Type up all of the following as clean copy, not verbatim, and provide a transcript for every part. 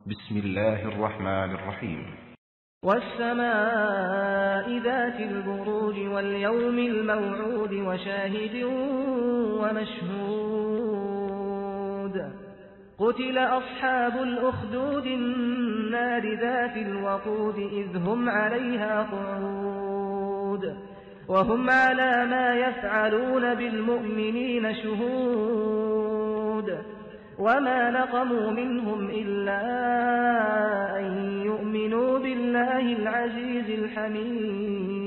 بسم الله الرحمن الرحيم والسماء ذات البروج واليوم الموعود وشاهد ومشهود قتل أصحاب الأخدود النار ذات الوقود إذ هم عليها قعود وهم على ما يفعلون بالمؤمنين شهود وما نقموا منهم إلا أن يؤمنوا بالله العزيز الحميد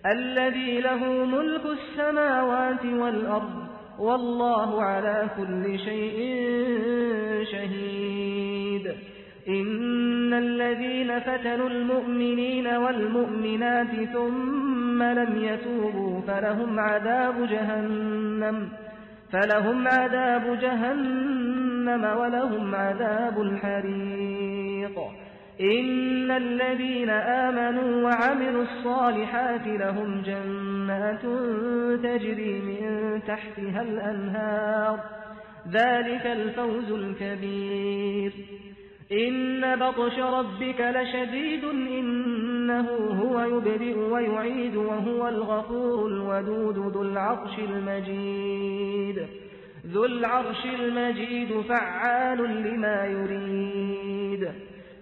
الذي له ملك السماوات والأرض والله على كل شيء شهيد إن الذين فتنوا المؤمنين والمؤمنات ثم لم يتوبوا فلهم عذاب جهنم ولهم عذاب الحريق إن الذين آمنوا وعملوا الصالحات لهم جنات تجري من تحتها الأنهار ذلك الفوز الكبير إن بطش ربك لشديد إنه هو يبدئ ويعيد وهو الغفور الودود ذو العرش المجيد فعال لما يريد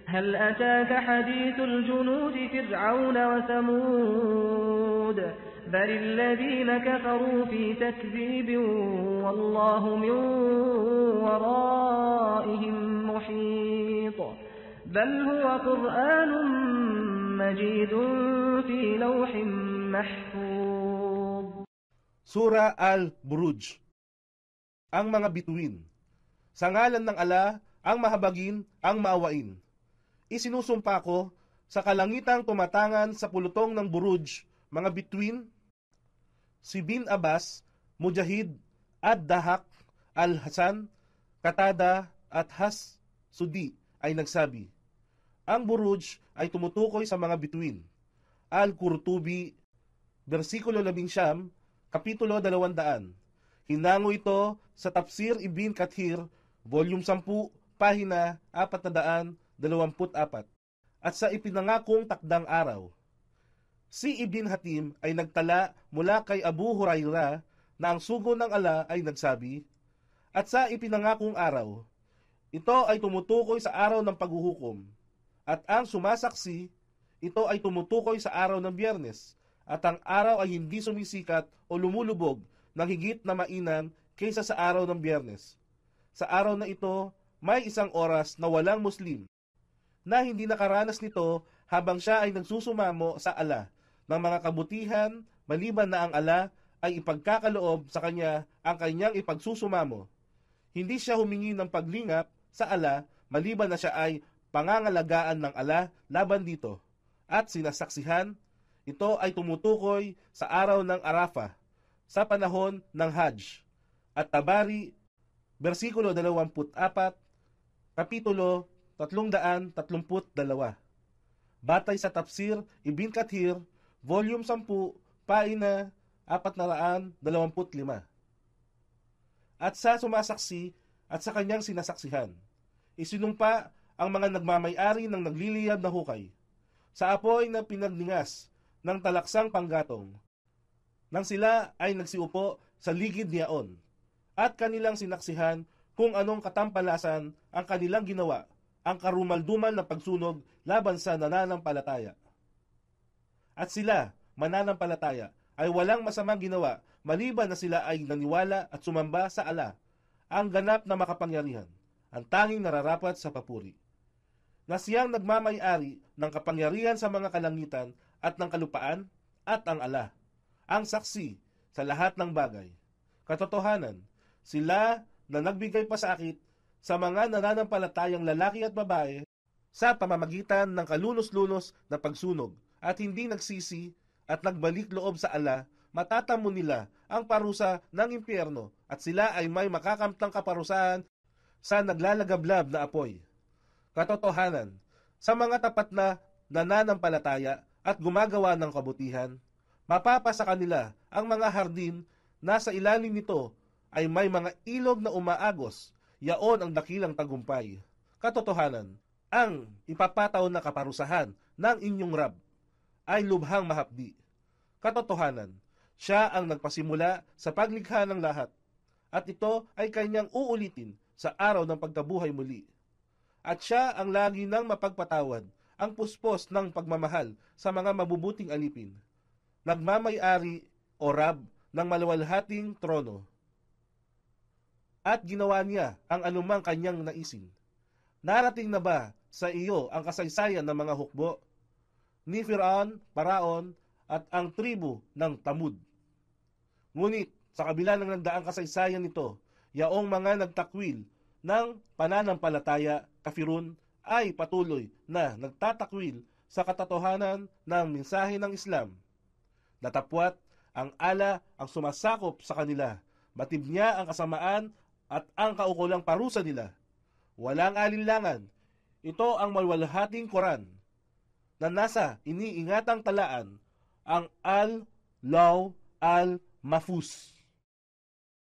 هل أتاك حديث الجنود فرعون وثمود بل الذين كفروا في تكذيب والله من ورائهم محيط بل هو قرآن مجيد في لوح محفوظ. Sura Al-Buruj. Ang mga bituin. Sa ngalan ng Ala, ang mahabagin, ang maawain. Isinusumpa ko sa kalangitang tumatangan sa pulutong ng Buruj, mga bituin, si Bin Abbas, Mujahid, Ad-Dahak, Al-Hasan, Qatada at Has-Sudi ay nagsabi, ang Buruj ay tumutukoy sa mga bituin. Al-Qurtubi, versikulo 11, kapitulo 200. Hinango ito sa Tafsir Ibn Kathir, volume 10, pahina 424, at sa ipinangakong takdang araw. Si Ibn Hatim ay nagtala mula kay Abu Hurairah na ang sugo ng Ala ay nagsabi, at sa ipinangakong araw, ito ay tumutukoy sa araw ng paghuhukom, at ang sumasaksi, ito ay tumutukoy sa araw ng Biyernes, at ang araw ay hindi sumisikat o lumulubog ng higit na mainam kaysa sa araw ng Biyernes. Sa araw na ito, may isang oras na walang Muslim, na hindi nakaranas nito habang siya ay nagsusumamo sa Ala ng mga kabutihan, maliban na ang Ala ay ipagkakaloob sa kanya ang kanyang ipagsusumamo. Hindi siya humingi ng paglingap sa Ala maliban na siya ay pangangalagaan ng Ala laban dito. At sinasaksihan, ito ay tumutukoy sa araw ng Arafah, sa panahon ng Hajj. At Tabari, versikulo 24, kapitulo 332. Batay sa Tafsir Ibn Kathir, volume 10, pahina 425. At sa sumasaksi at sa kanyang sinasaksihan, isinumpa ang mga nagmamay-ari ng nagliliyab na hukay sa apoy na pinagningas ng talaksang panggatong nang sila ay nagsiupo sa ligid niyaon, at kanilang sinaksihan kung anong katampalasan ang kanilang ginawa, ang karumaldumal na pagsunog laban sa nananampalataya. At sila, mananampalataya, ay walang masamang ginawa maliban na sila ay naniwala at sumamba sa Ala, ang ganap na makapangyarihan, ang tanging nararapat sa papuri, na siyang nagmamay-ari ng kapangyarihan sa mga kalangitan at ng kalupaan, at ang Ala, ang saksi sa lahat ng bagay. Katotohanan, sila na nagbigay pasakit sa mga nananampalatayang lalaki at babae sa pamamagitan ng kalunos-lunos na pagsunog at hindi nagsisi at nagbalik loob sa Ala, matatamo nila ang parusa ng impyerno at sila ay may makakamtang kaparusahan sa naglalagablab na apoy. Katotohanan, sa mga tapat na nananampalataya at gumagawa ng kabutihan, mapapasa kanila ang mga hardin na sa ilalim nito ay may mga ilog na umaagos, yaon ang dakilang tagumpay. Katotohanan, ang ipapataw na kaparusahan ng inyong Rab ay lubhang mahapdi. Katotohanan, siya ang nagpasimula sa paglikha ng lahat, at ito ay kanyang uulitin sa araw ng pagkabuhay muli. At siya ang lagi nang mapagpatawad, ang puspos ng pagmamahal sa mga mabubuting alipin. Nagmamay-ari o Rab ng maluwalhating trono. At ginawa niya ang anumang kanyang naisin. Narating na ba sa iyo ang kasaysayan ng mga hukbo ni Firaun, Paraon, at ang tribu ng Tamud? Ngunit sa kabila ng nagdaang kasaysayan nito, yaong mga nagtakwil ng pananampalataya, kafirun, ay patuloy na nagtatakwil sa katotohanan ng mensahe ng Islam. Datapwat ang ala ang sumasakop sa kanila, batid niya ang kasamaan at ang kaukulang parusa nila. Walang alinlangan, ito ang maluwalhating Quran na nasa iniingatang talaan, ang Al-Law Al-Mahfuz.